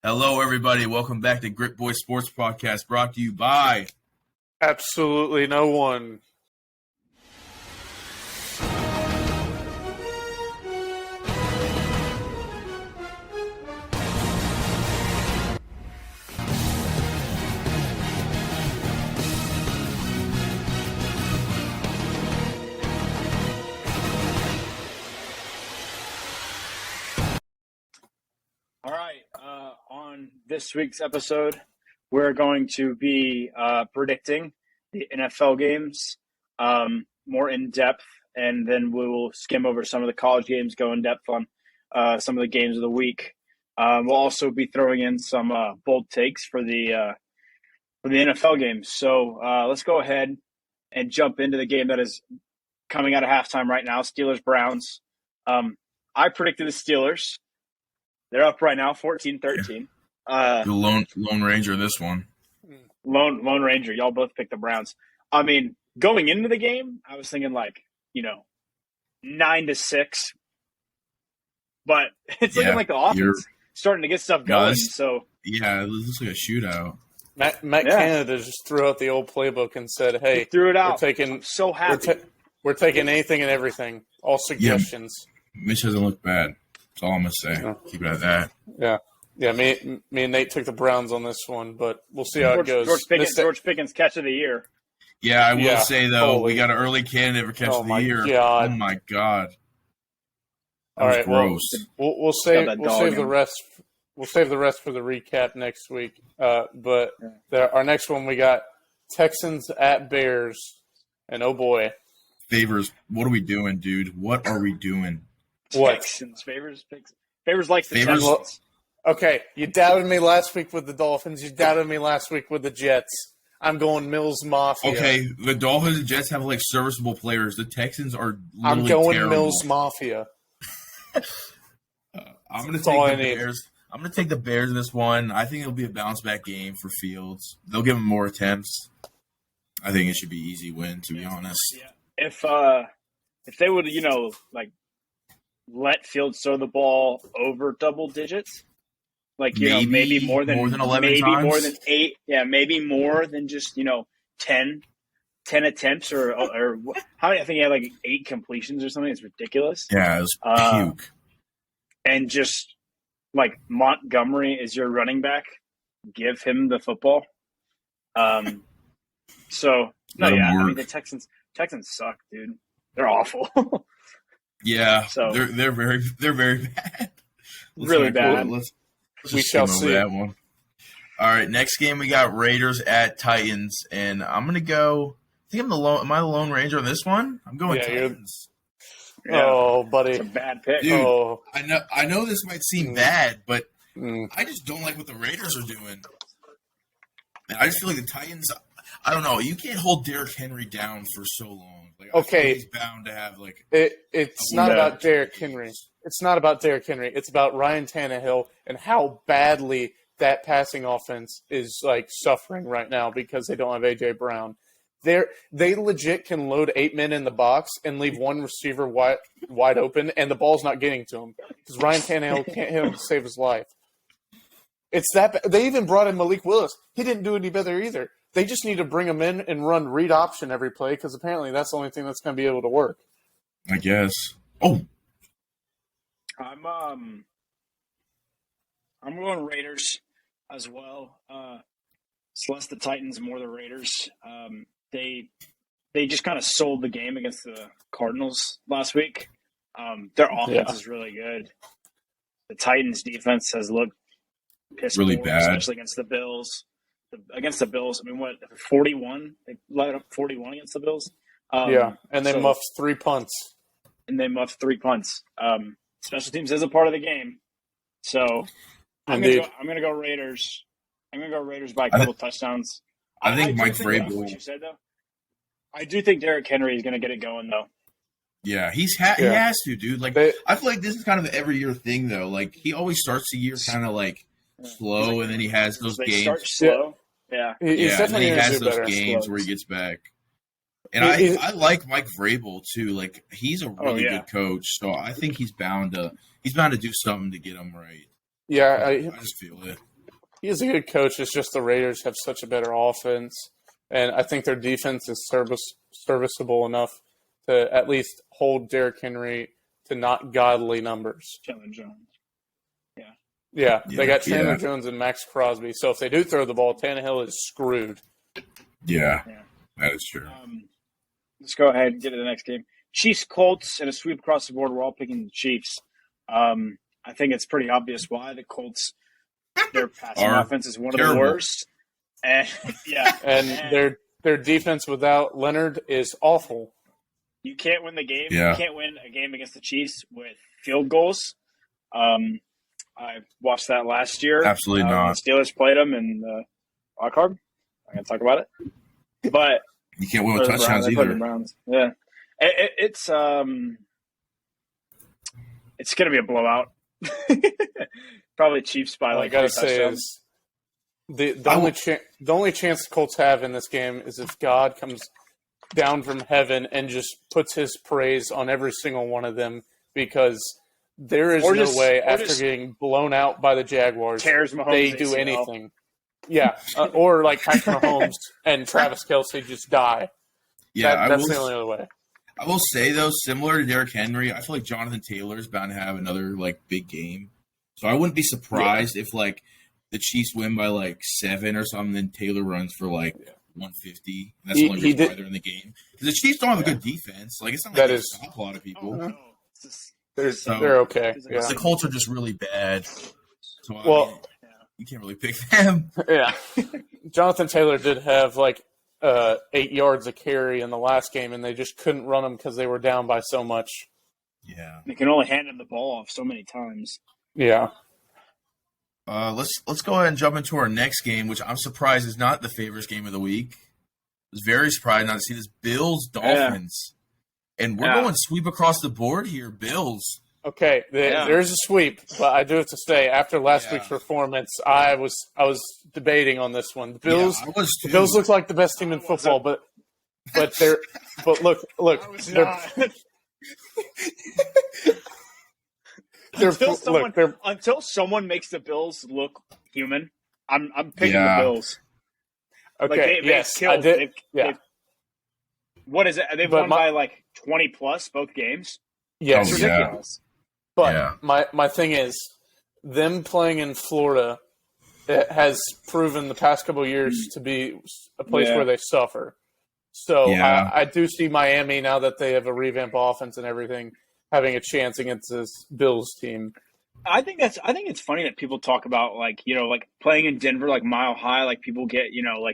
Hello, everybody. Welcome back to Grit Boy Sports Podcast, brought to you by Absolutely no one. All right, on this week's episode, we're going to be predicting the NFL games more in depth, and then we will skim over some of the college games, go in depth on some of the games of the week. We'll also be throwing in some bold takes for the NFL games. So let's go ahead and jump into the game that is coming out of halftime right now, Steelers-Browns. I predicted the Steelers. They're up right now, 14-13. the Lone Ranger. This one, Lone Ranger. Y'all both picked the Browns. I mean, going into the game, I was thinking 9-6, but it's looking like the offense starting to get stuff going. So yeah, it looks like a shootout. Matt Canada just threw out the old playbook and said, "Hey, he threw it out. I'm so happy. We're taking anything and everything. All suggestions." Mitch doesn't look bad. That's all I'm gonna say. Yeah. Keep it at that. Yeah. Me and Nate took the Browns on this one, but we'll see how it goes. George Pickens catch of the year. Yeah, I will say though, we got an early candidate for catch of the year. God. Oh my god! All right, gross. We'll save the rest. We'll save the rest for the recap next week. But our next one, we got Texans at Bears, and oh boy, Favors. What are we doing, dude? What are we doing? What? Texans. Favors likes the Texans. Okay, you doubted me last week with the Dolphins. You doubted me last week with the Jets. I'm going Mills Mafia. Okay, the Dolphins and Jets have serviceable players. The Texans are literally I'm going terrible. Mills Mafia. I'm going to take the Bears. I'm going to take the Bears in this one. I think it'll be a bounce back game for Fields. They'll give him more attempts. I think it should be easy win, to be honest. Yeah. If they would, let Fields throw the ball over double digits, maybe more than 11 maybe times. More than 8, maybe more than just 10 attempts or how many? I think he had 8 completions or something. It's ridiculous. Yeah, it was puke. And just Montgomery is your running back, give him the football. I mean the Texans suck, dude. They're awful. Yeah, so they're very bad. Really bad. Let's we shall see that one. All right, next game we got Raiders at Titans, and I'm gonna go. I think am I the Lone Ranger on this one? I'm going Titans. Oh, buddy, it's a bad pick. Dude, oh. I know this might seem bad, but I just don't like what the Raiders are doing. And I just feel like the Titans. I don't know. You can't hold Derrick Henry down for so long. Okay, he's bound to have It's not about Derrick Henry. It's not about Derrick Henry. It's about Ryan Tannehill and how badly that passing offense is suffering right now because they don't have AJ Brown. They legit can load 8 men in the box and leave one receiver wide open, and the ball's not getting to him because Ryan Tannehill can't hit him to save his life. It's that they even brought in Malik Willis. He didn't do any better either. They just need to bring him in and run read option every play because apparently that's the only thing that's going to be able to work. I guess. Oh, I'm going Raiders as well. It's less the Titans, more the Raiders. They just kind of sold the game against the Cardinals last week. Their offense is really good. The Titans' defense has looked really bad, especially against the Bills. Against the Bills, I mean, 41? They let up 41 against the Bills. And they muffed 3 punts. Special teams is a part of the game. So I'm gonna go Raiders. I'm gonna go Raiders by a couple touchdowns. I think Mike Vrabel. What you said though, I do think Derrick Henry is gonna get it going though. Yeah, he has to, dude. I feel like this is kind of an every year thing though. He always starts the year kind of slow, and then he has those games. Start slow. Yeah, and then he has those games where he gets back. And I like Mike Vrabel too. He's a really good coach, so I think he's bound to do something to get him right. Yeah, I just feel it. He's a good coach. It's just the Raiders have such a better offense, and I think their defense is serviceable enough to at least hold Derrick Henry to not godly numbers. Chandler Jones. Yeah, they got Chandler Jones and Max Crosby. So if they do throw the ball, Tannehill is screwed. Yeah, that is true. Let's go ahead and get to the next game. Chiefs Colts and a sweep across the board. We're all picking the Chiefs. I think it's pretty obvious why the Colts. Their passing offense is one of the worst, and their defense without Leonard is awful. You can't win the game. Yeah. You can't win a game against the Chiefs with field goals. I watched that last year. Absolutely not. The Steelers played them in the wild card. I'm going to talk about it. But you can't win with touchdowns either. Yeah. It's going to be a blowout. Probably Chiefs by I gotta say is the only chance the Colts have in this game is if God comes down from heaven and just puts his praise on every single one of them, because there is no way after getting blown out by the Jaguars they do anything. Yeah, or like Patrick Mahomes and Travis Kelce just die. Yeah, that's the only other way. I will say though, similar to Derrick Henry, I feel like Jonathan Taylor is bound to have another big game. So I wouldn't be surprised if the Chiefs win by 7 or something, then Taylor runs for 150. And that's the only reason why they're in the game. Because the Chiefs don't have a good defense. It's not like they stop a lot of people. Oh, no. They're okay. Yeah. The Colts are just really bad. So you can't really pick them. Yeah. Jonathan Taylor did have 8 yards of carry in the last game, and they just couldn't run him because they were down by so much. Yeah. They can only hand him the ball off so many times. Yeah. Let's go ahead and jump into our next game, which I'm surprised is not the favorites game of the week. I was very surprised not to see this Bills-Dolphins. Yeah. And we're going sweep across the board here, Bills. Okay, there's a sweep, but I do have to say, after last week's performance, I was debating on this one. The Bills look like the best team in football, but look, until someone makes the Bills look human, I'm picking the Bills. Okay, I did. What is it? They've won by 20 plus both games. Yes, it's ridiculous. But my thing is, them playing in Florida has proven the past couple of years to be a place where they suffer. So I do see Miami, now that they have a revamped offense and everything, having a chance against this Bills team. I think it's funny that people talk about playing in Denver mile high, people get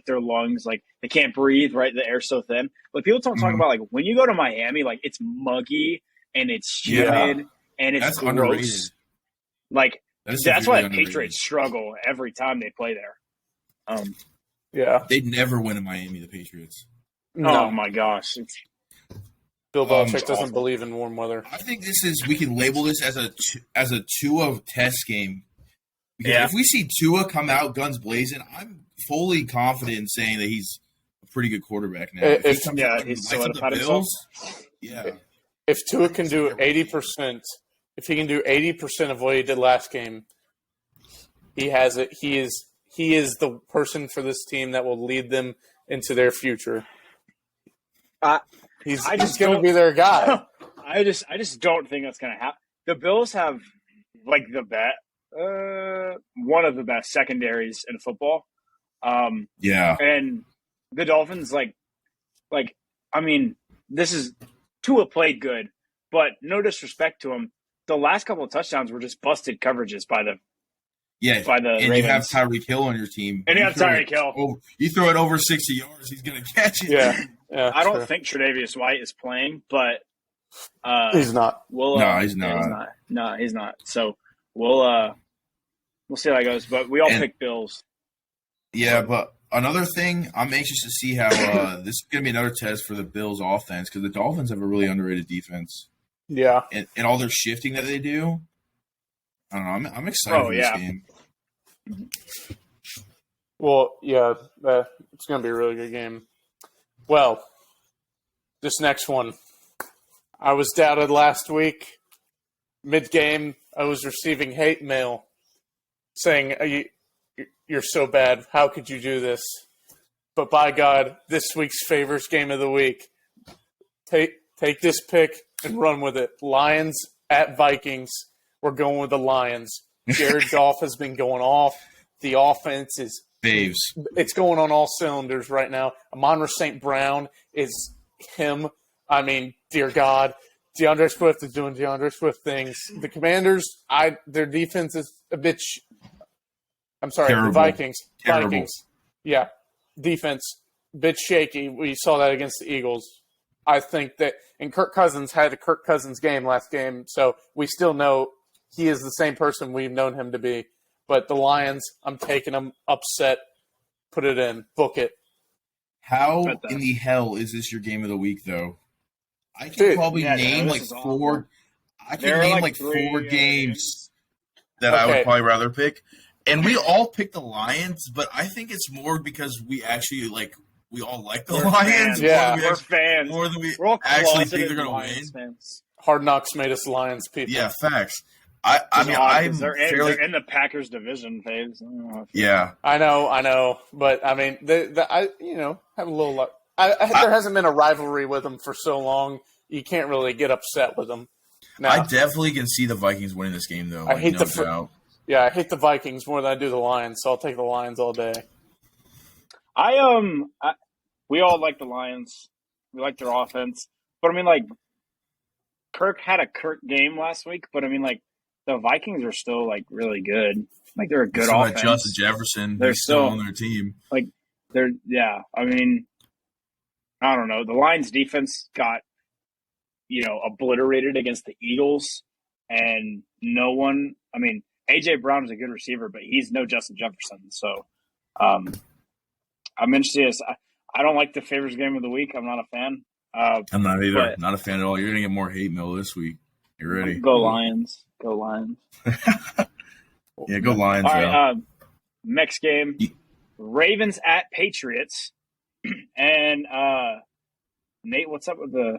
their lungs they can't breathe, right? The air's so thin. But people don't talk about when you go to Miami, it's muggy and it's humid and it's gross. Underrated. That's why the Patriots struggle every time they play there. They'd never win in Miami, the Patriots. No. Oh my gosh. Bill Belichick doesn't believe in warm weather. I think we can label this as a Tua test game. Because if we see Tua come out guns blazing, I'm fully confident in saying that he's a pretty good quarterback now. He's solidified himself. Yeah. If Tua can do 80%, if he can do 80% of what he did last game, he has it. He is the person for this team that will lead them into their future. He's going to be their guy. I just don't think that's going to happen. The Bills have the one of the best secondaries in football. And the Dolphins this is Tua played good, but no disrespect to him. The last couple of touchdowns were just busted coverages by the and Ravens. You have Tyreek Hill on your team. And you have Tyreek Hill. You throw it over 60 yards, he's going to catch it. Yeah, I don't think Tre'Davious White is playing, but he's not. He's not. No, he's not. So we'll see how that goes. But we all pick Bills. Yeah, but another thing, I'm anxious to see how this is going to be another test for the Bills' offense, because the Dolphins have a really underrated defense. Yeah, and all their shifting that they do. I don't know. I'm excited for this game. Well, it's going to be a really good game. Well, this next one, I was doubted last week. Mid-game, I was receiving hate mail saying, you're so bad. How could you do this? But by God, this week's Favors game of the week. Take this pick and run with it. Lions at Vikings. We're going with the Lions. Jared Goff has been going off. The offense is Faves. It's going on all cylinders right now. Amon-Ra St. Brown is him. I mean, dear God. DeAndre Swift is doing DeAndre Swift things. The Commanders, their defense is a bit I'm sorry, Terrible. the Vikings. Terrible. Vikings. Yeah. Defense, bit shaky. We saw that against the Eagles. I think that, and Kirk Cousins had a Kirk Cousins game last game, so we still know he is the same person we've known him to be. But the Lions, I'm taking them upset. Put it in. Book it. How in the hell is this your game of the week, though? I can probably name like four. I can name like 4 games that I would probably rather pick. And we all picked the Lions, but I think it's more because we actually we all like the Lions. Yeah, we're fans. More than we all actually think they're going to win. Fans. Hard Knocks made us Lions people. Yeah, facts. They're in the Packers division phase. Yeah, I know, but I mean, I have a little luck. There hasn't been a rivalry with them for so long. You can't really get upset with them. Now, I definitely can see the Vikings winning this game, though. I hate I hate the Vikings more than I do the Lions, so I'll take the Lions all day. We all like the Lions. We like their offense, but I mean, Kirk had a Kirk game last week, but I mean, the Vikings are still really good. They're a good offense. Justin Jefferson, they're still on their team. I mean, I don't know. The Lions defense got, obliterated against the Eagles, and no one. I mean, AJ Brown is a good receiver, but he's no Justin Jefferson. So, I'm interested. I don't like the Favors game of the week. I'm not a fan. I'm not either. Not a fan at all. You're gonna get more hate mail this week. You ready? Go Lions. Go Lions. Yeah, go Lions. All right. Next game, Ravens at Patriots, and Nate, what's up with the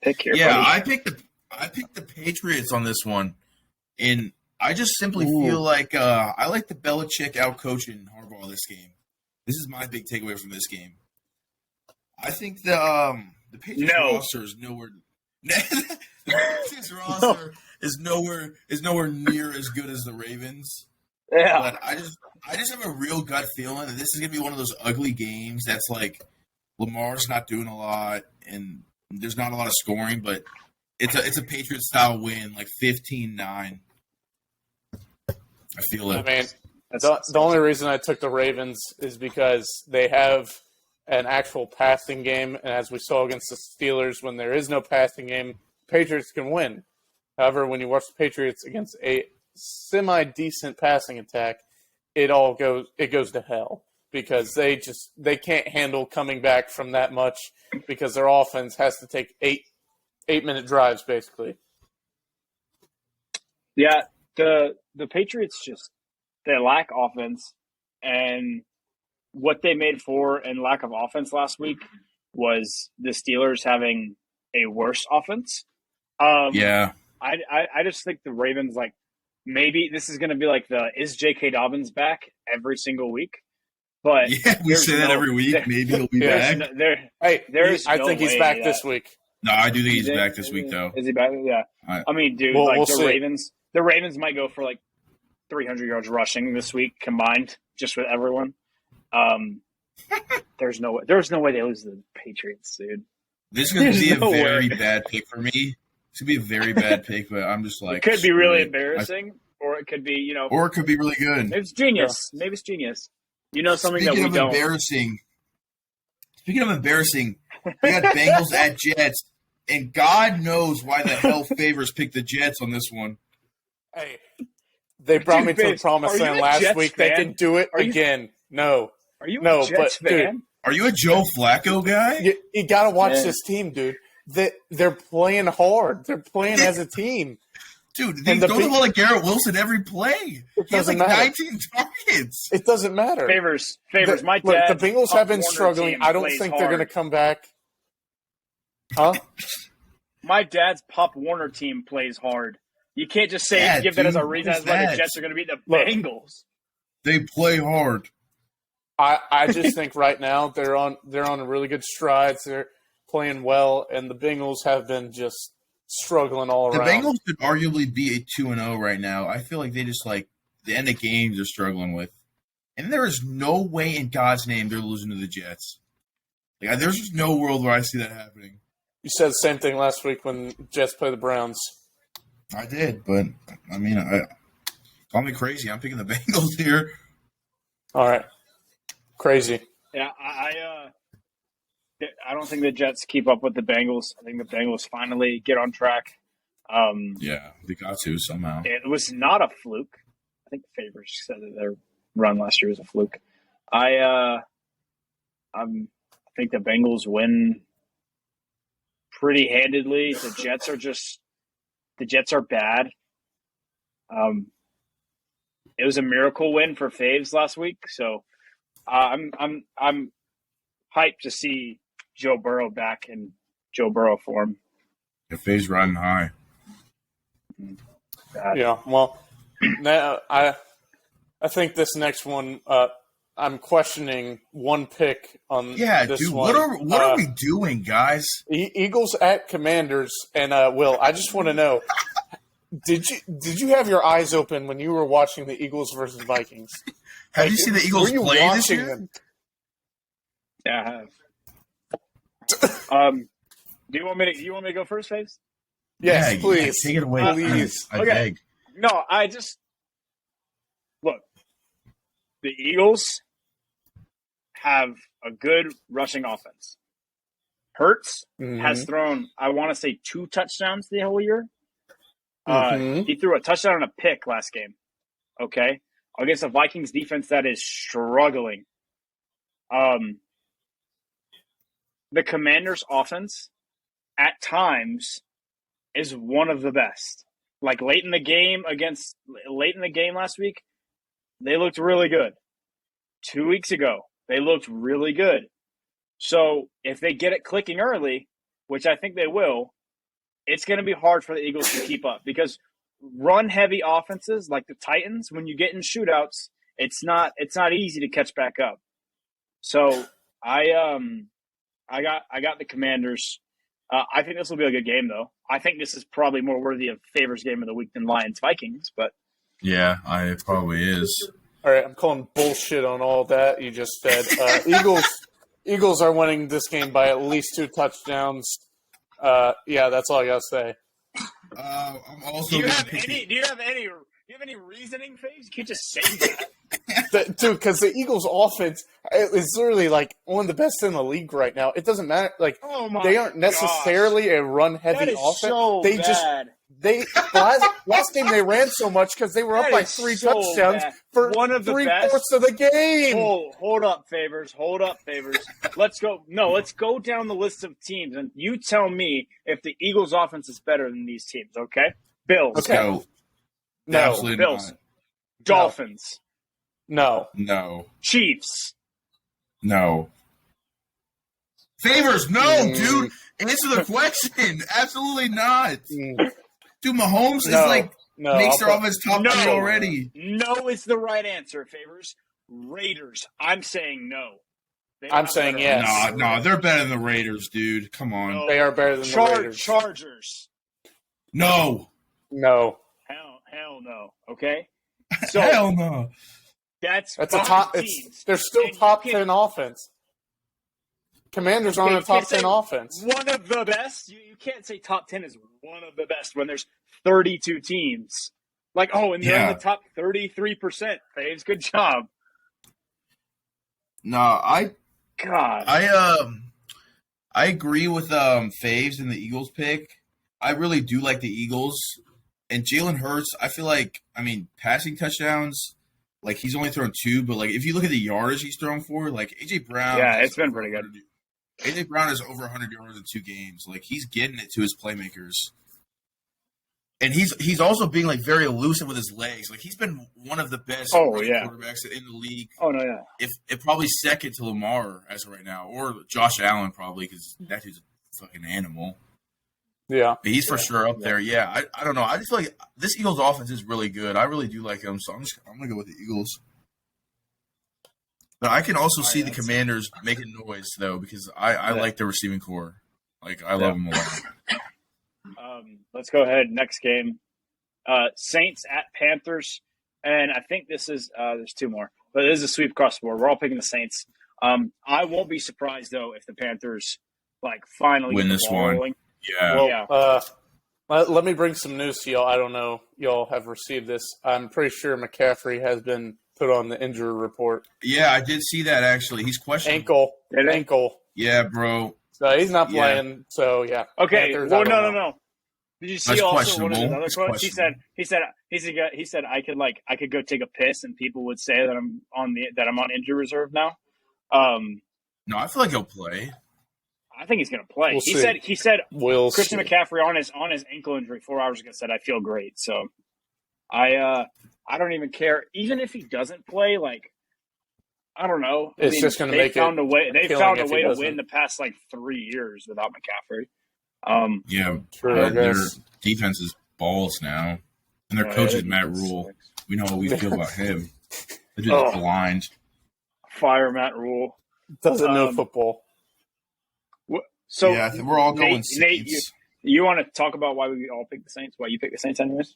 pick here? Yeah, buddy? I picked the Patriots on this one, and I just simply feel like I like the Belichick out coaching Harbaugh this game. This is my big takeaway from this game. I think the Patriots roster is nowhere. The Patriots roster is nowhere near as good as the Ravens. Yeah, but I just have a real gut feeling that this is gonna be one of those ugly games that's Lamar's not doing a lot and there's not a lot of scoring, but it's a Patriots style win, 15-9. I feel it. I mean, the only reason I took the Ravens is because they have an actual passing game, and as we saw against the Steelers, when there is no passing game, Patriots can win. However, when you watch the Patriots against a semi-decent passing attack, it goes to hell because they can't handle coming back from that much because their offense has to take 8-minute drives basically. Yeah, the Patriots they lack offense, and what they made for in lack of offense last week was the Steelers having a worse offense. Yeah. I just think the Ravens, maybe this is going to be is J.K. Dobbins back every single week? But yeah, we say that every week. Maybe he'll be back. I think he's back this week. No, I do think he's back this week, though. Is he back? Yeah. I mean, dude, we'll see. The Ravens might go for 300 yards rushing this week combined, just with everyone. There's no way they lose to the Patriots, dude. This is going to be a very bad pick for me. It's going to be a very bad pick, but I'm just it could be really embarrassing, or it could be, or it could be really good. Maybe it's genius. Yeah. Maybe it's genius. Something Speaking that we don't. Speaking of embarrassing, we got Bengals at Jets, and God knows why the hell Favors picked the Jets on this one. Hey, they brought me to the promised land last week. Fan? They can do it again. No. Are you a Jets fan? Dude, are you a Joe Flacco guy? You got to watch this team, dude. They're playing hard. They're playing as a team. Dude, they throw the ball to Garrett Wilson every play. He has 19 targets. It doesn't matter. Favors. My dad. The Bengals have been struggling. I don't think they're going to come back. Huh? My dad's Pop Warner team plays hard. You can't just give that as a reason as why the Jets are going to beat the Bengals. They play hard. I just think right now they're on really good strides. They're playing well, and the Bengals have been just struggling all The around. Bengals could arguably be a 2-0 right now. I feel like they just the end of games they're struggling with. And there is no way in God's name they're losing to the Jets. There's just no world where I see that happening. You said the same thing last week when Jets play the Browns. I did, but I mean, call me crazy. I'm picking the Bengals here. All right, crazy. Yeah, I don't think the Jets keep up with the Bengals. I think the Bengals finally get on track. Yeah, they got to somehow. It was not a fluke. I think Favors said that their run last year was a fluke. I think the Bengals win pretty handedly. The Jets are bad. It was a miracle win for Faves last week, so I'm hyped to see Joe Burrow back in Joe Burrow form. If Faves riding high. Bad. Yeah, well, now I think this next one, I'm questioning one pick on this dude, one. what are we doing, guys? Eagles at Commanders, and Will, I just want to know, did you have your eyes open when you were watching the Eagles versus Vikings? Have you seen the Eagles play this year? Them? Yeah, I have. Do you want me to go first, Faves? Yes, please. Yeah, take it away, please. I beg. No, I just look. The Eagles have a good rushing offense. Hurts has thrown, I want to say, 2 touchdowns the whole year. He threw a touchdown and a pick last game. Okay, against a Vikings defense that is struggling. The Commanders' offense at times is one of the best. Like late in the game last week, they looked really good. 2 weeks ago, they looked really good. So if they get it clicking early, which I think they will, it's going to be hard for the Eagles to keep up because run-heavy offenses like the Titans, when you get in shootouts, it's not easy to catch back up. So I got the Commanders. I think this will be a good game, though. I think this is probably more worthy of Favors game of the week than Lions-Vikings, but yeah, it probably is. All right, I'm calling bullshit on all that you just said. Eagles are winning this game by at least 2 touchdowns. Yeah, that's all I gotta say. I'm also. Do you have any reasoning, Faves? You can't just say that. Dude, because the Eagles' offense is literally one of the best in the league right now. It doesn't matter. They aren't necessarily a run-heavy offense. So they bad. Last game they ran so much because they were up by 3 touchdowns for one of the 3/4 of the game. Hold up, Favors. Let's go. No, let's go down the list of teams, and you tell me if the Eagles' offense is better than these teams. Okay, Bills. Okay. No. Absolutely Bills. not. Dolphins. No. Chiefs. No. Favors, no, dude. Answer the question. Absolutely not. Dude, Mahomes makes their offense top 3 already. No is the right answer, Favors. Raiders. I'm saying no. I'm saying yes. No, they're better than the Raiders, dude. Come on. No. They are better than the Raiders. Chargers. No. Hell no. Okay? So Hell no. That's a top. They're still top 10 offense. Commanders aren't a top 10 offense. One of the best. You can't say top 10 is one of the best when there's 32 teams. They're in the top 33%. Faves, good job. No, I agree with Faves in the Eagles pick. I really do like the Eagles. And Jalen Hurts, I feel passing touchdowns, he's only thrown 2, but if you look at the yardage he's thrown for, AJ Brown. Yeah, it's been pretty good. AJ Brown has over 100 yards in 2 games. He's getting it to his playmakers. And he's also being very elusive with his legs. He's been one of the best quarterbacks in the league. Oh no, yeah. If probably second to Lamar as of right now, or Josh Allen probably because that dude's a fucking animal. Yeah, but he's for sure up there. Yeah, I don't know. I just feel like this Eagles offense is really good. I really do like him, so I'm gonna go with the Eagles. But I can also All see right, the Commanders making noise though, because I like their receiving core. Like I love them a lot. Let's go ahead. Next game. Saints at Panthers. And I think this is there's two more. But this is a sweep across the board. We're all picking the Saints. I won't be surprised though if the Panthers finally Win get the this ball one. rolling. Yeah. Well, let me bring some news to y'all. I don't know y'all have received this. I'm pretty sure McCaffrey has been put on the injury report. Yeah, I did see that actually. He's questionable. Ankle. Yeah, bro. So he's not playing. So yeah. Okay. Panthers, Well, no. Did you see That's also one of his questionable. other It's quotes? He questionable. said I could go take a piss and people would say that I'm on injury reserve now. No, I feel like he'll play. I think he's going to play. We'll He see. said We'll Christian see. McCaffrey on his ankle injury 4 hours ago said I feel great. So I don't even care even if he doesn't play. I don't know. It's just going to make found it. a way. They appealing found a if he way to doesn't. win the past 3 years without McCaffrey. Yeah, True, I their guess. defense is balls now, and their coach is Matt Rule. We know how we feel about him. They're just blind. Fire Matt Rule. Doesn't know football. So yeah, I think we're all going Nate, Saints. you want to talk about why we all pick the Saints? Why you pick the Saints, anyways?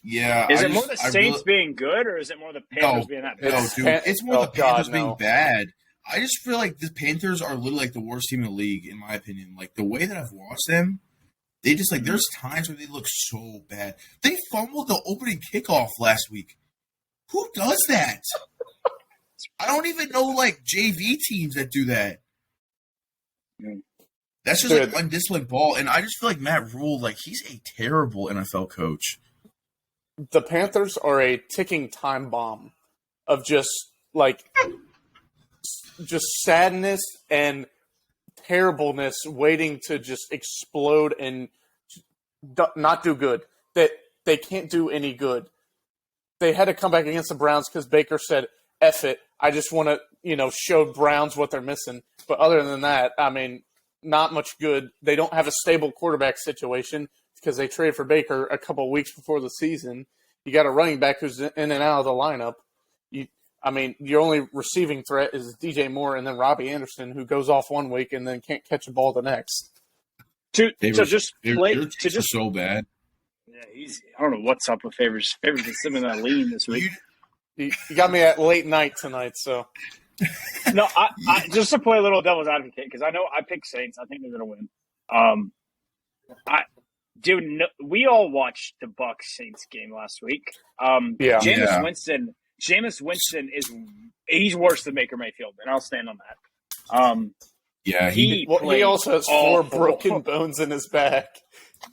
Yeah. Is it more the Saints being good, or is it more the Panthers being that bad? No, dude. It's more the Panthers being no. bad. I just feel like the Panthers are literally the worst team in the league, in my opinion. The way that I've watched them, they just there's times where they look so bad. They fumbled the opening kickoff last week. Who does that? I don't even know JV teams that do that. That's just undisciplined ball, and I just feel like Matt Rule, he's a terrible NFL coach. The Panthers are a ticking time bomb of just sadness and terribleness waiting to just explode and not do good. That they can't do any good. They had to come back against the Browns because Baker said, F it. I just want to, show Browns what they're missing. But other than that, I mean, not much good. They don't have a stable quarterback situation because they traded for Baker a couple of weeks before the season. You got a running back who's in and out of the lineup. Your only receiving threat is DJ Moore and then Robbie Anderson, who goes off one week and then can't catch a ball the next. They're so bad. Yeah, I don't know what's up with Favors. Favors is sitting in that lean this week. You got me at late night tonight, so. No, I just to play a little devil's advocate because I know I picked Saints. I think they're going to win. We all watched the Bucs Saints game last week. Jameis Winston he's worse than Baker Mayfield, and I'll stand on that. He also has 4 broken bones in his back.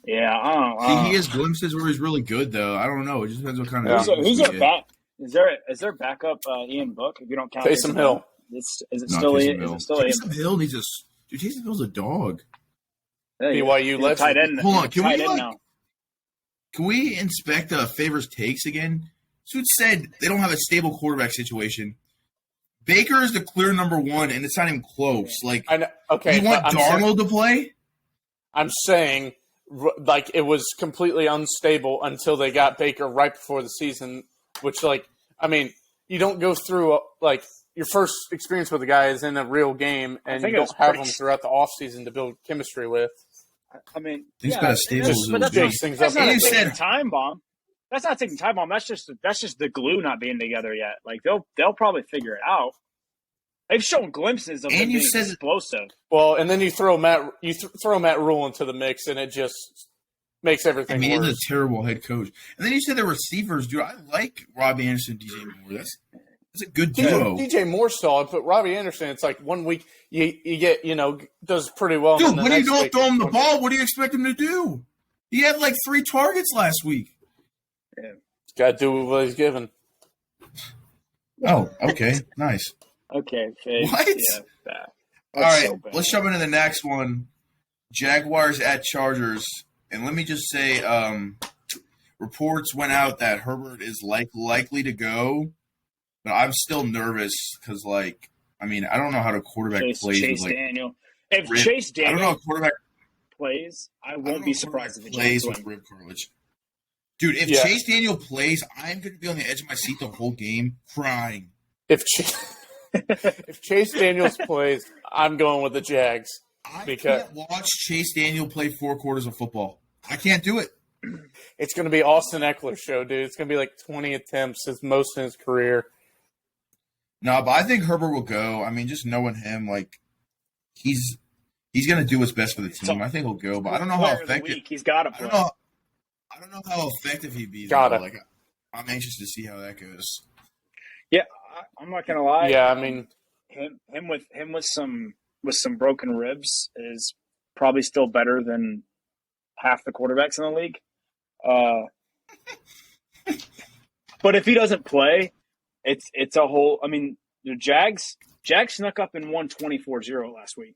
Yeah, he has glimpses where he's really good, though. I don't know. It just depends what kind of. Who's your back? Is there backup Ian Book? If you don't count Taysom Hill, is it still Ian? Taysom Hill needs a. Dude, Taysom Hill's a dog. BYU legend. Tight end. Hold on, Can we inspect Favors' takes again? Dude said they don't have a stable quarterback situation. Baker is the clear number 1, and it's not even close. I know, okay, you want Darnold to play? I'm saying, it was completely unstable until they got Baker right before the season, which, you don't go through, your first experience with a guy is in a real game, and you don't have him throughout the offseason to build chemistry with. He's got a stable. That's not a ticking time bomb. That's not taking time bomb. That's just the glue not being together yet. They'll probably figure it out. They've shown glimpses of them being explosive. Well, and then you throw Matt Rule into the mix, and it just makes everything worse. He's a terrible head coach. And then you said the receivers, dude. I like Robbie Anderson, DJ Moore. That's a good duo. DJ Moore's solid, but Robbie Anderson, it's 1 week you get does pretty well. Dude, when you don't throw him the ball, what do you expect him to do? He had 3 targets last week. Yeah, got to do what he's given. Oh, okay, nice. Okay, what? Yeah, all right, let's jump into the next one. Jaguars at Chargers, and let me just say, reports went out that Herbert is likely to go, but I'm still nervous because, I don't know how to quarterback plays. Chase Daniel. If Chase Daniel, I don't know how quarterback plays. I won't be surprised if he plays with rib cartilage. Dude, if Chase Daniel plays, I'm going to be on the edge of my seat the whole game crying. If Chase Daniels plays, I'm going with the Jags. I can't watch Chase Daniel play 4 quarters of football. I can't do it. It's going to be Austin Eckler show, dude. It's going to be like 20 attempts, his most in his career. No, but I think Herbert will go. I mean, just knowing him, like he's going to do what's best for the team. I think he'll go, but I don't know how effective. He's got to play. I don't know how effective he'd be. Gotta. I'm anxious to see how that goes. Yeah, I'm not gonna lie. Yeah, I mean, him with some broken ribs is probably still better than half the quarterbacks in the league. But if he doesn't play, it's a whole. I mean, the Jags snuck up and won 24-0 last week.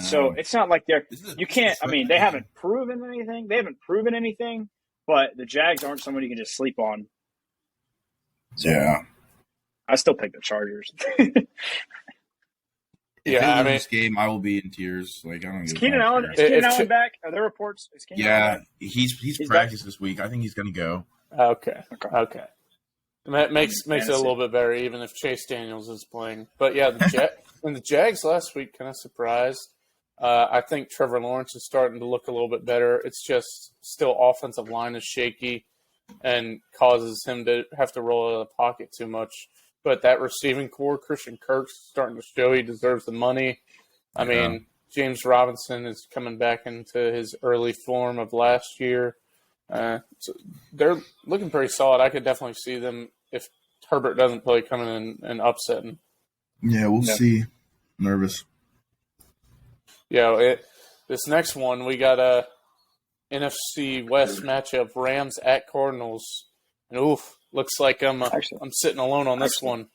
So it's not like you can't. I mean, they haven't proven anything. But the Jags aren't someone you can just sleep on. So Yeah. I still pick the Chargers. I mean, this game, I will be in tears. Like, I don't. Is Keenan Allen back? Are there reports? Yeah, he's practiced this week. I think he's going to go. Okay. That makes it a little bit better, even if Chase Daniels is playing. But yeah, the Jags last week kind of surprised. I think Trevor Lawrence is starting to look a little bit better. It's just still offensive line is shaky and causes him to have to roll out of the pocket too much. But that receiving core, Christian Kirk's starting to show he deserves the money. I mean, James Robinson is coming back into his early form of last year. So they're looking pretty solid. I could definitely see them, if Herbert doesn't play, coming in and upsetting. Yeah, we'll see. Nervous. Yeah, this next one, we got a NFC West matchup, Rams at Cardinals. And looks like I'm sitting alone on this one.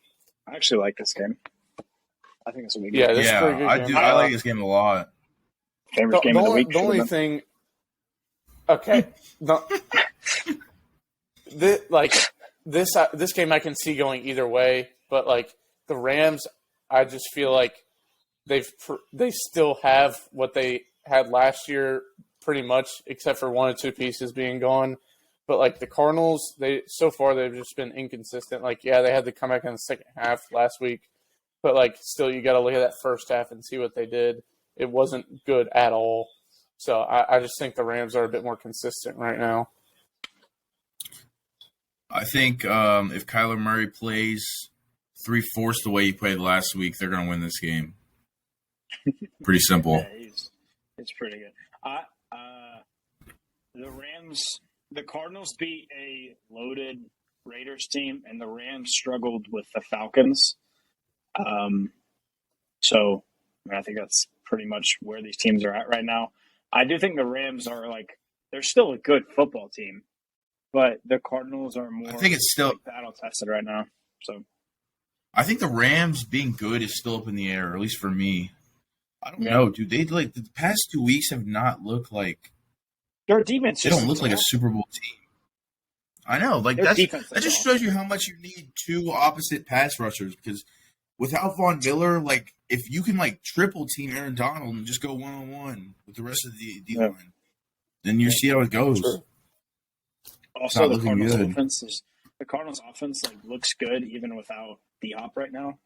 I actually like this game. I think this will be good. Yeah, this is a pretty good game. I like this game a lot. Favorite game of the week. The only thing, okay, this game I can see going either way, but like the Rams, I just feel like they still have what they had last year pretty much, except for 1 or 2 pieces being gone. But like the Cardinals, they've just been inconsistent. Like, yeah, they had to come back in the second half last week, but like still you got to look at that first half and see what they did. It wasn't good at all. So I just think the Rams are a bit more consistent right now. I think if Kyler Murray plays 3/4 the way he played last week, they're going to win this game. Pretty simple. Yeah, it's pretty good. The Cardinals beat a loaded Raiders team, and the Rams struggled with the Falcons. So I think that's pretty much where these teams are at right now. I do think the Rams are they're still a good football team, but the Cardinals are more. I think it's still battle tested right now. So I think the Rams being good is still up in the air, or at least for me. I don't know, dude. They the past 2 weeks have not looked like their defense. They don't look like a Super Bowl team. I know, that just shows you how much you need 2 opposite pass rushers. Because without Von Miller, if you can triple team Aaron Donald and just go 1-on-1 with the rest of the D line, then you see how it goes. Sure. Also, the Cardinals' offense looks good even without Diop right now.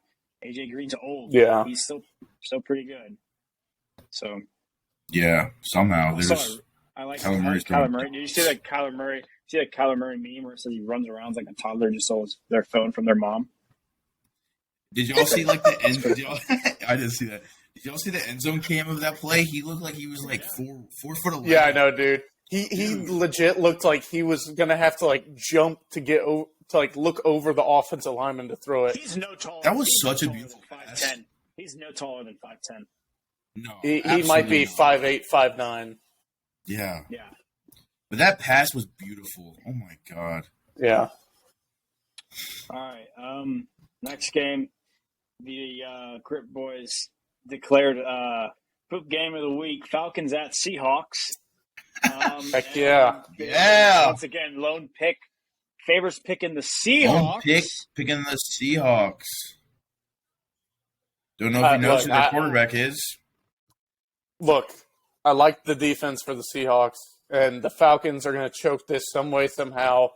AJ Green's old. Yeah, he's still pretty good. So yeah, somehow there's. I like Kyler Murray. Did you see that Kyler Murray? See that Kyler Murray meme where it says he runs around like a toddler just stole their phone from their mom? Did y'all see the end? I didn't see that. Did y'all see the end zone cam of that play? He looked like he was 4'11". Yeah, I know, dude. He legit looked like he was gonna have to jump to get over to look over the offensive lineman to throw it. He's no taller. That was such a beautiful pass. 5'10". He's no taller than 5'10". No, he might be 5'8", 5'9". Yeah. But that pass was beautiful. Oh my god. Yeah. All right. Next game, the Crip Boys declared poop game of the week: Falcons at Seahawks. Heck yeah! Once again, lone pick. Favors picking the Seahawks. Picking the Seahawks. Don't know if he knows who their quarterback is. Look, I like the defense for the Seahawks, and the Falcons are going to choke this some way, somehow.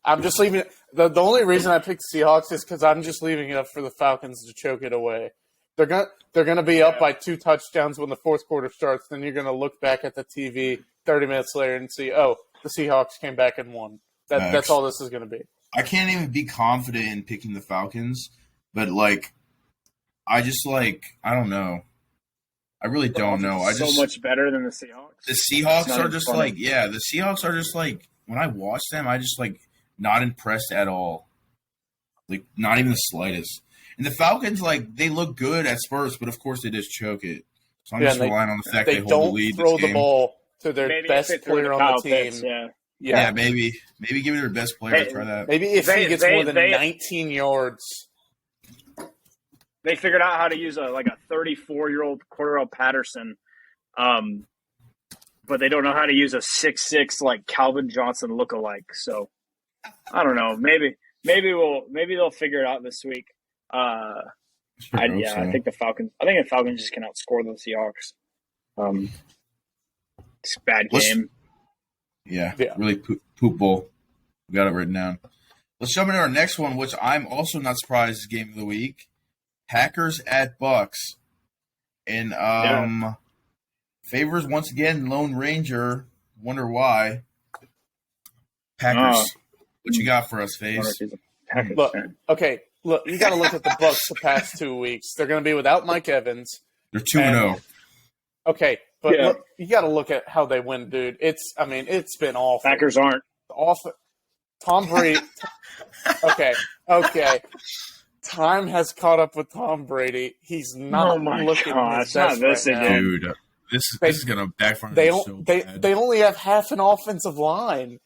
I'm just leaving it. The only reason I picked Seahawks is because I'm just leaving it up for the Falcons to choke it away. They're gonna be up by 2 touchdowns when the fourth quarter starts. Then you're gonna look back at the TV 30 minutes later and see, oh, the Seahawks came back and won. That's all this is gonna be. I can't even be confident in picking the Falcons, but like, I don't know. I really don't know. So much better than the Seahawks. The Seahawks are just funny. The Seahawks are just like, when I watch them, I just like not impressed at all. Like, not even the slightest. And the Falcons, like, they look good at Spurs, but of course they just choke it. So I'm just relying on the fact they hold the lead. They don't throw the ball to their best player on the team. Pitts, yeah, maybe give it their best player to try that. Maybe if he gets more than 19 yards. They figured out how to use a 34-year-old Cordell Patterson, but they don't know how to use a 6'6" like Calvin Johnson lookalike. So I don't know. Maybe they'll figure it out this week. I think the Falcons. I think the Falcons just can outscore the Seahawks. It's a bad game. Yeah, really poop bowl. We got it written down. Let's jump into our next one, which I'm also not surprised is game of the week. Packers at Bucks. And favors once again Lone Ranger. Wonder why. Packers. What you got for us, Faze? Look, you got to look at the Bucks the past 2 weeks. They're going to be without Mike Evans. They're 2-0. Okay, but look, you got to look at how they win, dude. It's been awful. Packers aren't. Awful. Tom Brady. Okay. Time has caught up with Tom Brady. He's not looking his best right now. Dude, this is going to backfire. They only have half an offensive line.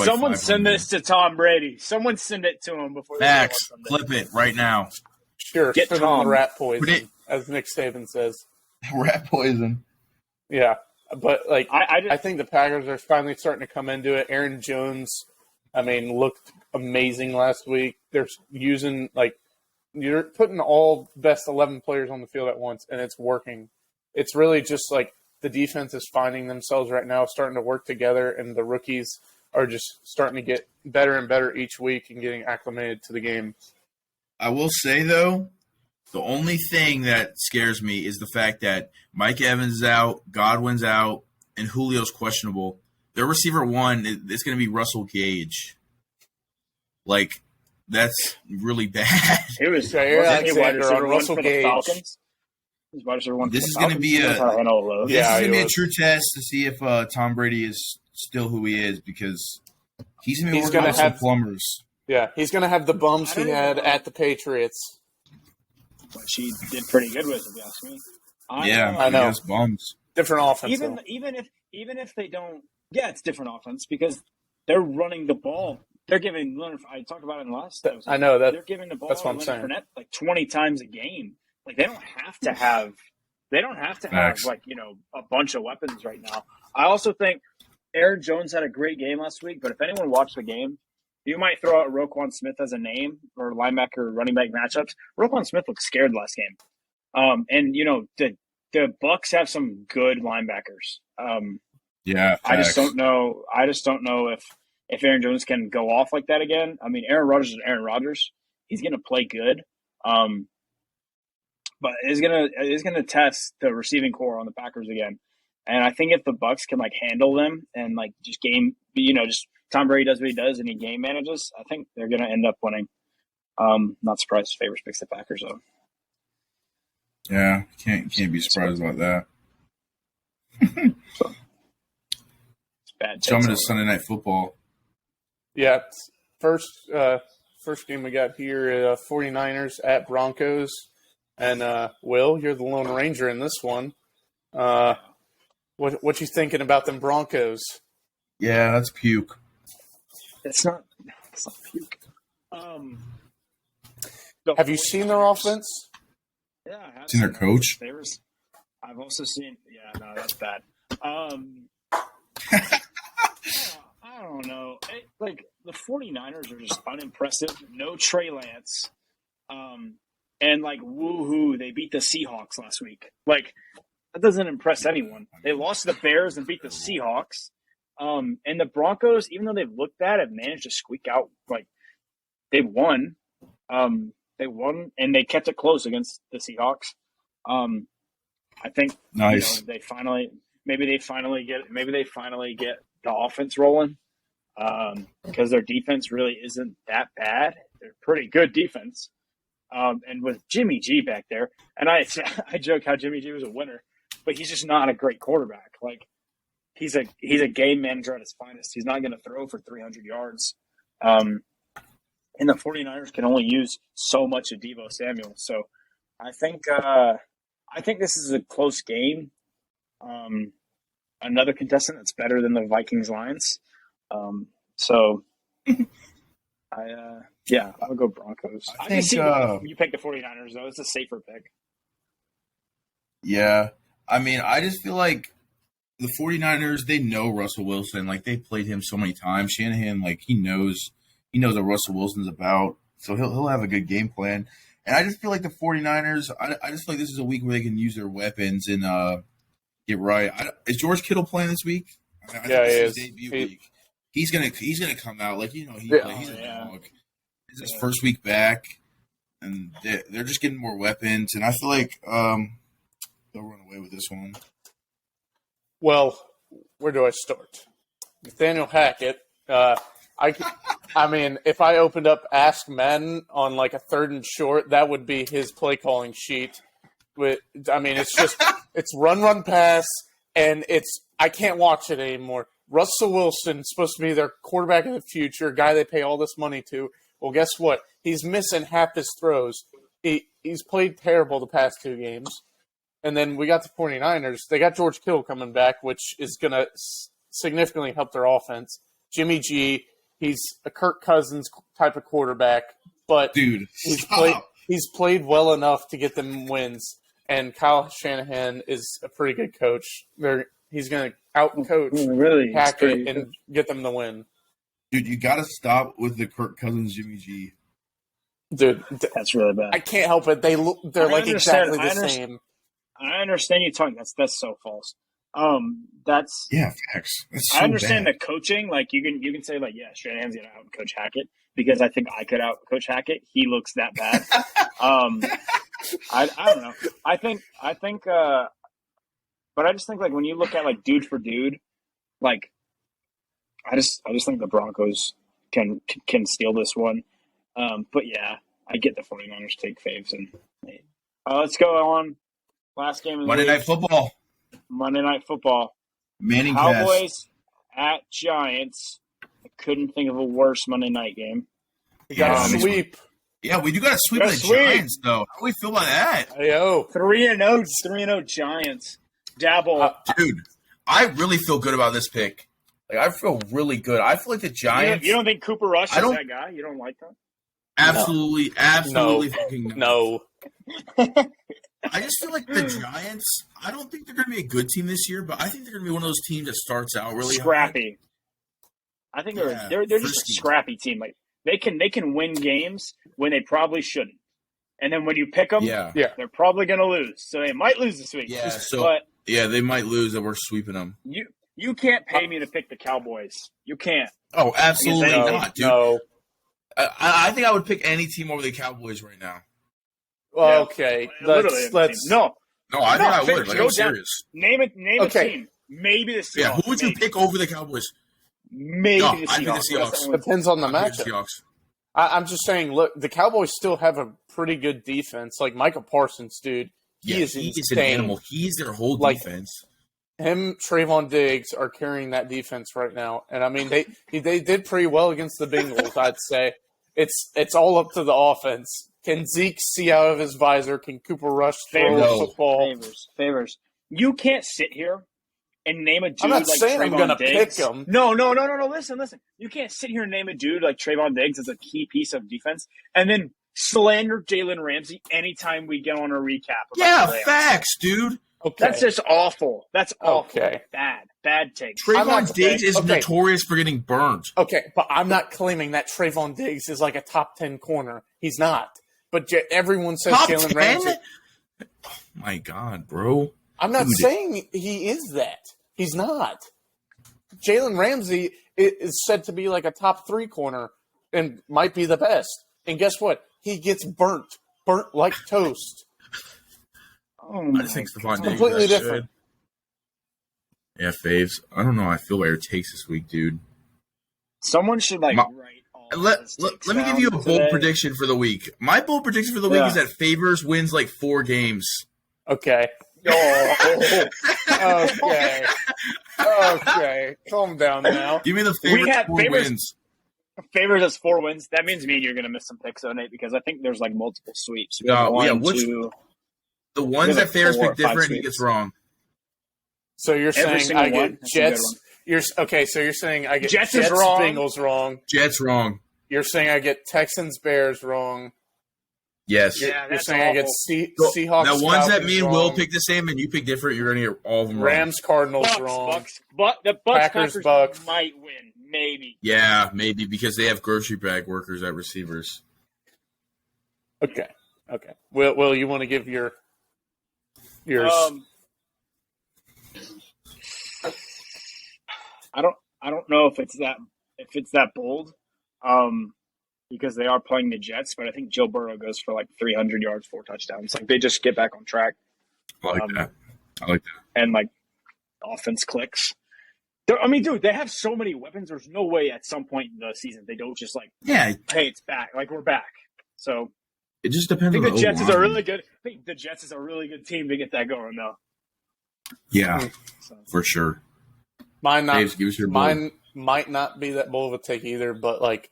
Someone send this to Tom Brady. Someone send it to him before. Max, clip it right now. Sure, get Tom rat poison, as Nick Saban says. Rat poison. Yeah, but I think the Packers are finally starting to come into it. Aaron Jones, looked amazing last week. They're using you're putting all best 11 players on the field at once, and it's working. It's really just the defense is finding themselves right now, starting to work together, and the rookies are just starting to get better and better each week and getting acclimated to the game. I will say, though, the only thing that scares me is the fact that Mike Evans is out, Godwin's out, and Julio's questionable. Their receiver one is going to be Russell Gage. That's really bad. He was Russell Gage. This is going to be a true test to see if Tom Brady is still who he is, because he's going to be working with some plumbers. Yeah, he's going to have the bums he had at the Patriots. Which he did pretty good with, if you ask me. I know. He has bums. Different offense. Even if they don't, it's different offense because they're running the ball. They're giving Leonard. I talked about it in the last episode. I know that. They're giving the ball that's what to I'm Leonard saying. Fournette 20 times a game. They don't have to have. They don't have to have a bunch of weapons right now. I also think Aaron Jones had a great game last week, but if anyone watched the game, you might throw out Roquan Smith as a name or linebacker running back matchups. Roquan Smith looked scared last game. And the Bucks have some good linebackers. I just don't know. If Aaron Jones can go off like that again. Aaron Rodgers is Aaron Rodgers. He's going to play good. But it's gonna test the receiving core on the Packers again. And I think if the Bucks can handle them and just Tom Brady does what he does and he game manages, I think they're gonna end up winning. Not surprised if Favors picks the Packers though. Yeah, can't be surprised about that. It's bad. Jumping to Sunday Night Football. Yeah, first game we got here, 49ers at Broncos. And, Will, you're the Lone Ranger in this one. What you thinking about them Broncos? Yeah, that's puke. It's not puke. Have you seen their offense? Yeah, I have seen their coach. I've also seen. Yeah, no, that's bad. I don't know. The 49ers are just unimpressive. No Trey Lance. And woohoo, they beat the Seahawks last week. That doesn't impress anyone. They lost to the Bears and beat the Seahawks. And the Broncos, even though they've looked bad, have managed to squeak out they won. They won, and they kept it close against the Seahawks. I think nice. They finally get the offense rolling because their defense really isn't that bad. They're pretty good defense. And with Jimmy G back there, and I joke how Jimmy G was a winner, but he's just not a great quarterback. Like he's a game manager at his finest. He's not going to throw for 300 yards. And the 49ers can only use so much of Deebo Samuel. So I think this is a close game. Another contestant that's better than the Vikings Lions. I'll go Broncos. I think you pick the 49ers, though. It's a safer pick. Yeah. I mean, I just feel like the 49ers, they know Russell Wilson. Like, they played him so many times. Shanahan, like, he knows what Russell Wilson's about. So he'll have a good game plan. And I just feel like the 49ers, I just feel like this is a week where they can use their weapons and get right. Is George Kittle playing this week? I think this is his debut week. He's gonna come out like he's a dog. It's his first week back, and they're just getting more weapons, and I feel like they'll run away with this one. Well, where do I start? Nathaniel Hackett. I mean, if I opened up Ask Men on like a 3rd and short, that would be his play calling sheet. It's run, pass, and I can't watch it anymore. Russell Wilson's supposed to be their quarterback of the future, guy they pay all this money to. Well, guess what? He's missing half his throws. He's played terrible the past 2 games. And then we got the 49ers. They got George Kittle coming back, which is going to significantly help their offense. Jimmy G, he's a Kirk Cousins type of quarterback, but dude, he's played well enough to get them wins. And Kyle Shanahan is a pretty good coach. He's going to out-coach Hackett and get them the win. Dude, you got to stop with the Kirk Cousins Jimmy G. Dude, that's really bad. I can't help it. They're like exactly the same. I understand you talking. That's so false. Facts. That's so I understand bad. the coaching. Like you can say like, yeah, Shanahan's gonna out coach Hackett because I think I could out coach Hackett. He looks that bad. I don't know. I think. But I just think like when you look at like dude for dude, like I just think the Broncos can steal this one. But yeah, I get the 49ers take faves and let's go on. Last game of the Monday week. Monday Night Football. Manning Cowboys at Giants. I couldn't think of a worse Monday night game. We got a sweep. Yeah, we do got to sweep the Giants, though. How do we feel about that? Yo. 3-0 Giants. Dabble. Dude, I really feel good about this pick. Like, I feel really good. I feel like the Giants. You don't think Cooper Rush is that guy? You don't like that? Absolutely fucking no. I just feel like the Giants, I don't think they're going to be a good team this year, but I think they're going to be one of those teams that starts out really scrappy. High. I think they're just a scrappy team. Like they can win games when they probably shouldn't. And then when you pick them, they're probably going to lose. So they might lose this week. Yeah, they might lose and we're sweeping them. You can't pay me to pick the Cowboys. You can't. Oh, absolutely not, dude. No. I think I would pick any team over the Cowboys right now. Well, okay. Let's No, I think I would. Like, I'm serious. Name a team. Maybe the Seahawks. Yeah, who would you pick over the Cowboys? Maybe the Seahawks. I think the Seahawks. Depends on the matchup. I'm just saying, look, the Cowboys still have a pretty good defense. Like Michael Parsons, dude. He is an animal. He's their whole defense. Him, Trayvon Diggs are carrying that defense right now. And, I mean, they did pretty well against the Bengals, I'd say. It's all up to the offense. Can Zeke see out of his visor? Can Cooper Rush throw a football? Favors. You can't sit here and name a dude I'm not like saying Trayvon I'm going to Diggs. pick him. No. Listen. You can't sit here and name a dude like Trayvon Diggs as a key piece of defense and then slander Jalen Ramsey anytime we get on a recap. Facts, dude. Okay. That's just awful. That's awful. Okay. Bad take. Trayvon Diggs is notorious for getting burned. Okay, but I'm not claiming that Trayvon Diggs is like a top 10 corner. He's not. But everyone says Jalen Ramsey. Oh my God, bro. I'm not saying he is that. He's not. Jalen Ramsey is said to be like a top 3 corner. and might be the best. And guess what? He gets burnt like toast. I just think Stephon Diggs Completely is different. Good. Yeah, Faves. I don't know. I feel better takes this week, dude. Someone should write all Let me give you a bold today. prediction for the week. My bold prediction for the week is that Favors wins like 4 games. Okay. Okay. Calm down now. Give me the Favors 4 wins. Favors has 4 wins. That means me and you're going to miss some picks, Nate, because I think there's like multiple sweeps. The ones that Favors pick different, he gets wrong. So you're saying I get Jets. So you're saying I get Jets is wrong. Bengals wrong. Jets wrong. You're saying I get Texans Bears wrong. Yes. You're saying I get Seahawks. The ones that me and wrong. Will pick the same and you pick different, you're going to get all of them wrong. Rams Cardinals wrong. The Packers Bucks might win, maybe. Yeah, maybe because they have grocery bag workers at receivers. Okay. Will you want to give yours? I don't know if it's that bold, because they are playing the Jets, but I think Joe Burrow goes for like 300 yards, 4 touchdowns. Like they just get back on track. I like that. And like offense clicks. Dude, they have so many weapons. There's no way at some point in the season they don't just hey, it's back. Like we're back. So it just depends. I think the Jets is a really good. I think the Jets is a really good team to get that going though. Yeah, for sure. Mine might not be that bold of a take either, but like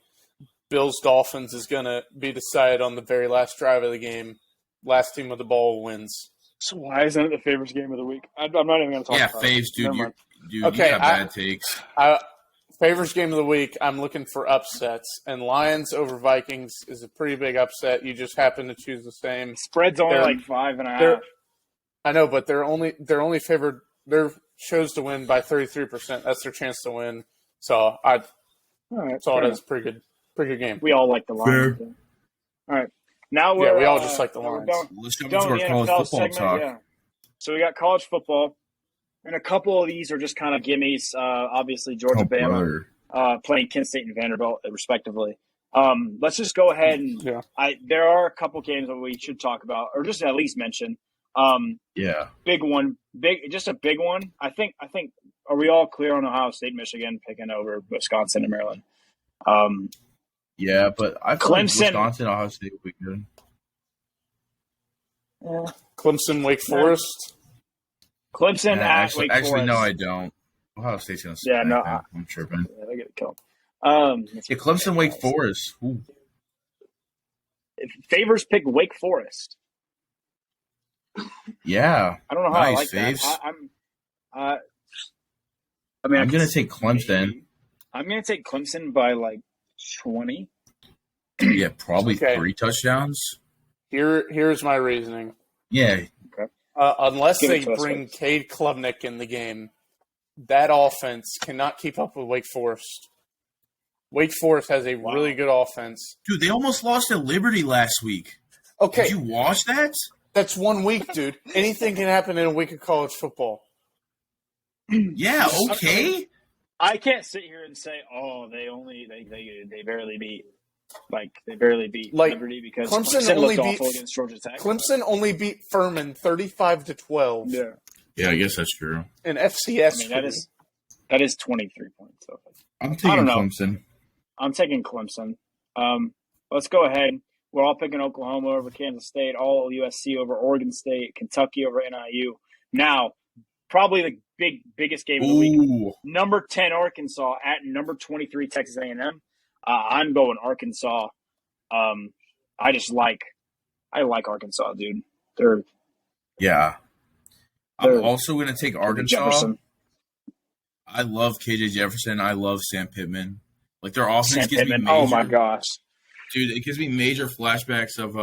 Bills Dolphins is going to be decided on the very last drive of the game. Last team with the ball wins. So why isn't it the Favors game of the week? I'm not even going to talk about Faves, dude. It. You got bad takes. Favors game of the week, I'm looking for upsets. And Lions over Vikings is a pretty big upset. You just happen to choose the same. Spread's only like 5.5. I know, but they're only favored. They're chose to win by 33%. That's their chance to win. So I saw it as a pretty good game. We all like the Lions. All right. Now we all just like the Lions. Let's jump into our college football segment, talk. Yeah. So we got college football, and a couple of these are just kind of gimmies. Obviously, Georgia, Bama, playing Kent State and Vanderbilt, respectively. Let's just go ahead and there are a couple games that we should talk about, or just at least mention. Big one. Just a big one. I think. Are we all clear on Ohio State, Michigan picking over Wisconsin and Maryland? Yeah, but I feel like Wisconsin, Ohio State will be good. Clemson, Wake Forest. Clemson at Wake Forest. Actually, no, I don't. Ohio State's going to smack them. I'm tripping. Yeah, they get killed. Clemson, Wake Forest. Ooh. Favors pick Wake Forest. Yeah. I don't know how I like that. I'm going to take Clemson. I'm going to take Clemson by like 20. Yeah, probably 3 touchdowns. Here's my reasoning. Yeah. Okay. Unless they bring Cade Klubnik in the game, that offense cannot keep up with Wake Forest. Wake Forest has a really good offense. Dude, they almost lost at Liberty last week. Okay. Did you watch that? That's 1 week, dude. Anything can happen in a week of college football. Yeah, okay. I can't sit here and say, they barely beat. They barely beat Liberty because Clemson looked awful against Georgia Tech. Clemson only beat Furman 35-12. Yeah, I guess that's true. And FCS. That is 23 points. So I'm taking Clemson. I'm taking Clemson. Let's go ahead. We're all picking Oklahoma over Kansas State, all USC over Oregon State, Kentucky over NIU. Now, probably the biggest game of the week. Number 10 Arkansas at number 23 Texas A&M. I'm going Arkansas. I like Arkansas, dude. I'm also going to take Arkansas. Jefferson. I love KJ Jefferson. I love Sam Pittman. Like their offense gives me major, oh my gosh, dude! It gives me major flashbacks of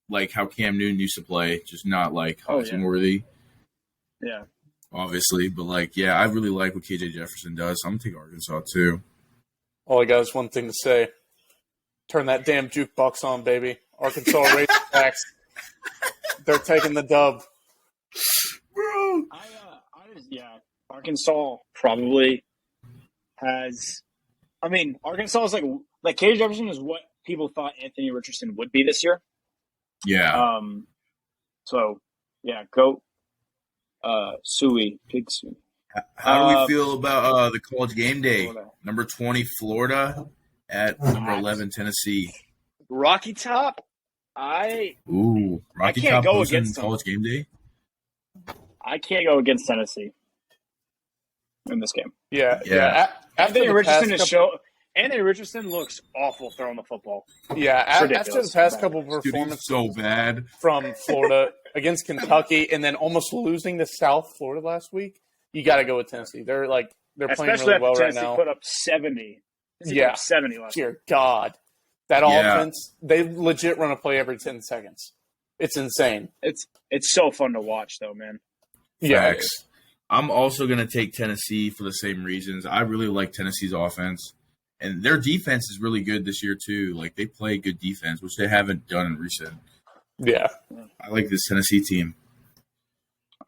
like how Cam Newton used to play, just not like Heisman worthy. Yeah, obviously, but I really like what KJ Jefferson does. So I'm gonna take Arkansas too. All I got is one thing to say: turn that damn jukebox on, baby. Arkansas Razorbacks. They're taking the dub, bro. Arkansas probably has. I mean, Arkansas is like like KJ Jefferson is what people thought Anthony Richardson would be this year. Yeah. So yeah, go Suey, Pig Suey. How do we feel about the college game day? Florida. Number 20, Florida at number 11, Tennessee. Rocky Top. Rocky can't Top go hosting against them. college game day. I can't go against Tennessee in this game. Yeah. Anthony Richardson looks awful throwing the football. Yeah, after ridiculous. the past couple of Dude, he's performances so bad. from Florida against Kentucky, and then almost losing to South Florida last week, you got to go with Tennessee. They're playing Especially really after well right Tennessee now. put up 70. Tennessee Yeah. put up 70 last week. Dear God, that offense, they legit run a play every 10 seconds. It's insane. It's so fun to watch, though, man. Facts. I'm also going to take Tennessee for the same reasons. I really like Tennessee's offense. And their defense is really good this year, too. Like, they play good defense, which they haven't done in recent. Yeah. I like this Tennessee team.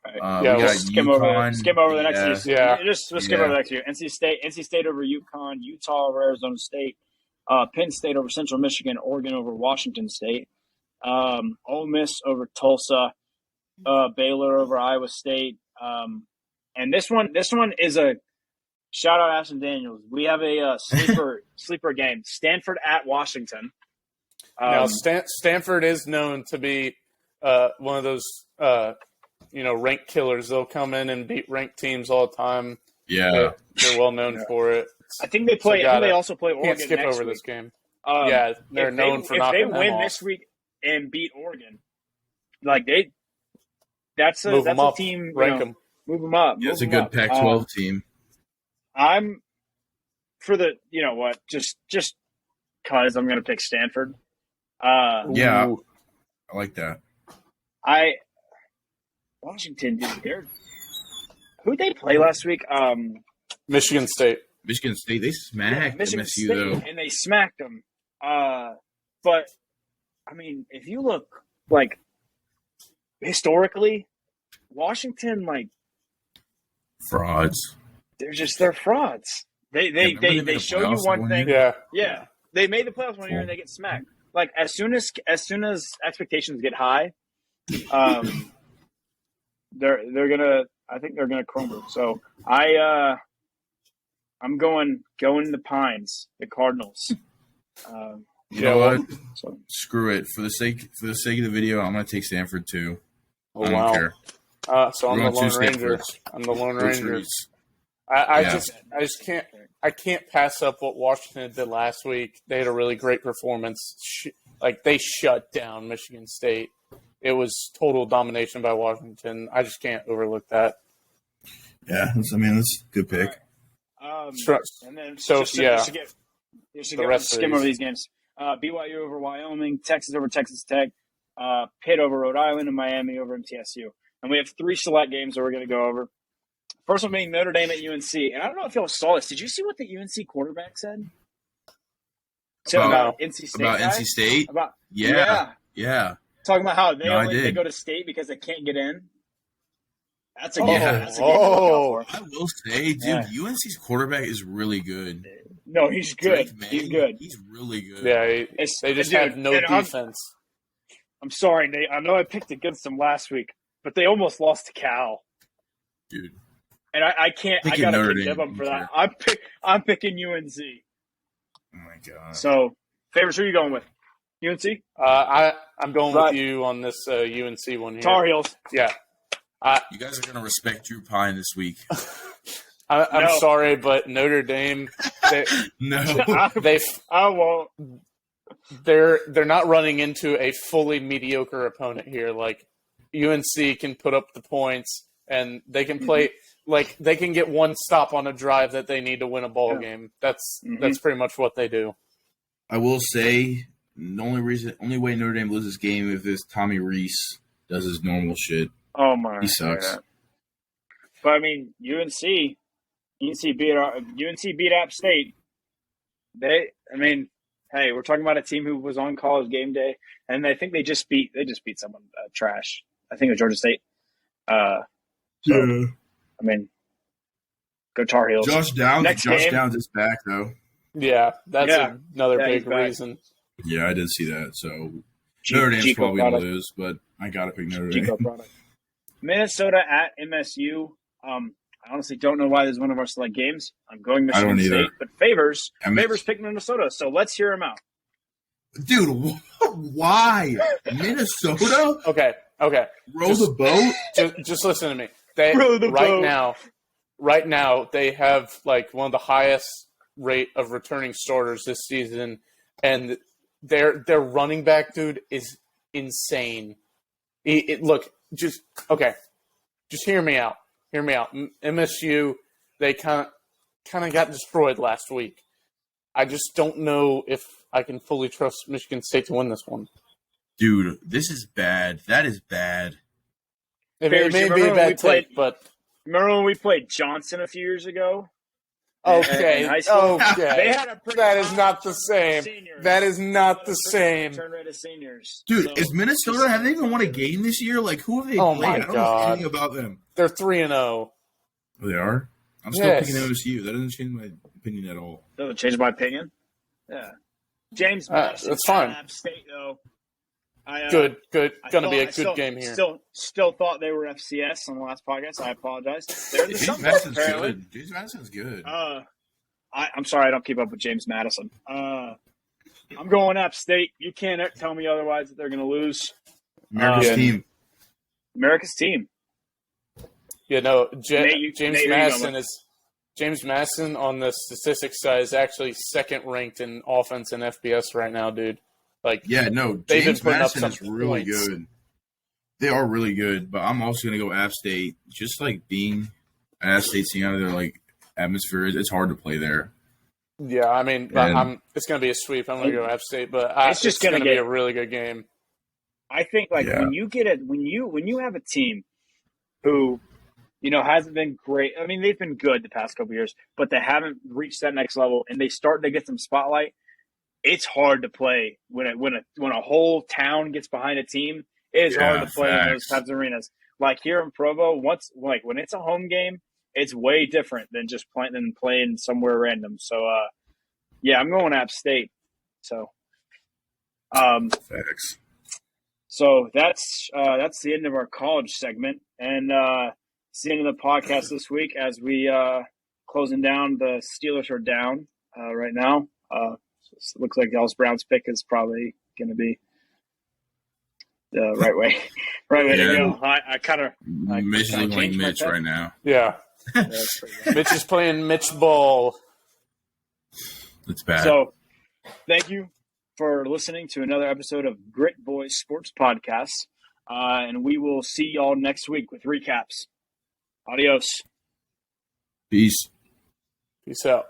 Right. We got skim over the next year. Yeah. Just skip over the next year. NC State over UConn, Utah over Arizona State, Penn State over Central Michigan, Oregon over Washington State, Ole Miss over Tulsa, Baylor over Iowa State. And this one is a shout out Ashton Daniels. We have a sleeper game. Stanford at Washington. Now, Stanford is known to be one of those ranked killers. They'll come in and beat ranked teams all the time. Yeah. They're well known for it. I think they play. I think they also play Oregon. Can't skip next over week. this game. They're knowing known for knocking them off. If they win this week and beat Oregon, that's a up, team. Rank them. Move them up. Yeah, it's a good Pac-12 team. I'm for the just because I'm going to pick Stanford. Yeah, I like that. Washington, who'd they play last week? Michigan State. Michigan State, they smacked Michigan MSU, State, though. and they smacked them. But I mean, if you look historically, Washington Frauds. they're frauds. They show you one thing. Yeah. They made the playoffs one year and they get smacked. Like as soon as expectations get high, they're gonna. I think they're gonna crumble. So I'm going the Pines, the Cardinals. You know what? So. Screw it. For the sake of the video, I'm gonna take Stanford too. Oh, I don't care. So I'm the Lone Ranger. I'm the Lone Ranger. I just can't pass up what Washington did last week. They had a really great performance. They shut down Michigan State. It was total domination by Washington. I just can't overlook that. Yeah, that's a good pick. And then just to skim over these games. BYU over Wyoming, Texas over Texas Tech, Pitt over Rhode Island, and Miami over MTSU. And we have 3 select games that we're going to go over. First one being Notre Dame at UNC. And I don't know if y'all saw this. Did you see what the UNC quarterback said? About NC State. About NC State? Yeah. Talking about how they go to state because they can't get in. That's a game. That's a game to look out for. I will say, dude, UNC's quarterback is really good. No, he's good. He's good. He's really good. Yeah, they just have no defense. I'm sorry, Nate. I know I picked against them last week, but they almost lost to Cal. Dude. And I can't. I gotta pick them for that. I'm picking UNC. Oh my god. So, favorites, who are you going with? UNC? I'm going with you on this UNC one here. Tar Heels. Yeah. You guys are going to respect Drew Pine this week. I'm sorry, but Notre Dame. I won't. They're not running into a fully mediocre opponent here. Like UNC can put up the points and they can play. They can get one stop on a drive that they need to win a ball game. That's pretty much what they do. I will say the only way Notre Dame loses this game is if Tommy Rees does his normal shit. Oh my! He sucks. God. But I mean, UNC beat App State. Hey, we're talking about a team who was on College Game Day, and I think they just beat someone trash. I think it was Georgia State. Go Tar Heels. Josh Downs is back though. Yeah, that's another big he's back. reason. Yeah, I did see that. So Notre Dame's probably going to lose, but I got to pick Notre Dame. Product. Minnesota at MSU. I honestly don't know why this is one of our select games. I'm going Michigan State, but Favors picked Minnesota. So let's hear him out. Dude, why? Minnesota? Okay. Row the boat? Just listen to me. Right now, they have like one of the highest rate of returning starters this season, and their running back, dude, is insane. Just hear me out. MSU, they kind of got destroyed last week. I just don't know if I can fully trust Michigan State to win this one. Dude, this is bad. That is bad. It may be a bad take, but remember when we played Johnson a few years ago? Okay. In high school? Okay. They had a that is not the same. Seniors. That is not the same. Turn rate of seniors. Dude, is Minnesota, have they even won a game this year? Like, who have they Oh played? my I don't know God. anything about them. They're 3-0. They are? I'm still Yes. picking MSU. That doesn't change my opinion at all. Doesn't change my opinion. Yeah. James Madison. That's fine. App State, though. Good. Going to be a good game here. Still thought they were FCS on the last podcast. I apologize. They're the James Madison's good. James Madison's good. I'm sorry I don't keep up with James Madison. I'm going App State. You can't tell me otherwise that they're going to lose. America's team. America's team. Yeah, no, James James Madison on the statistics side is actually second ranked in offense and FBS right now, dude. Like, yeah, no, they've James been putting Madison up is some really points. good. They are really good, but I'm also going to go App State. Just like being an App State team out of their like atmosphere, it's hard to play there. Yeah, I mean, it's going to be a sweep. I'm going to go App State, but it's going to be a really good game. I think when you have a team who, hasn't been great. I mean, they've been good the past couple of years, but they haven't reached that next level, and they start to get some spotlight. It's hard to play when a whole town gets behind a team. It is hard to play in those types of arenas. Like here in Provo, when it's a home game, it's way different than just playing somewhere random. So, I'm going App State. So, Facts. So that's the end of our college segment, and it's the end of the podcast this week as we closing down. The Steelers are down right now. It looks like Dallas Brown's pick is probably going to be the right way to go. I kind of Mitch is like Mitch right now. Yeah. Mitch is playing Mitch ball. It's bad. So, thank you for listening to another episode of Grit Boys Sports Podcast, and we will see y'all next week with recaps. Adios. Peace. Peace out.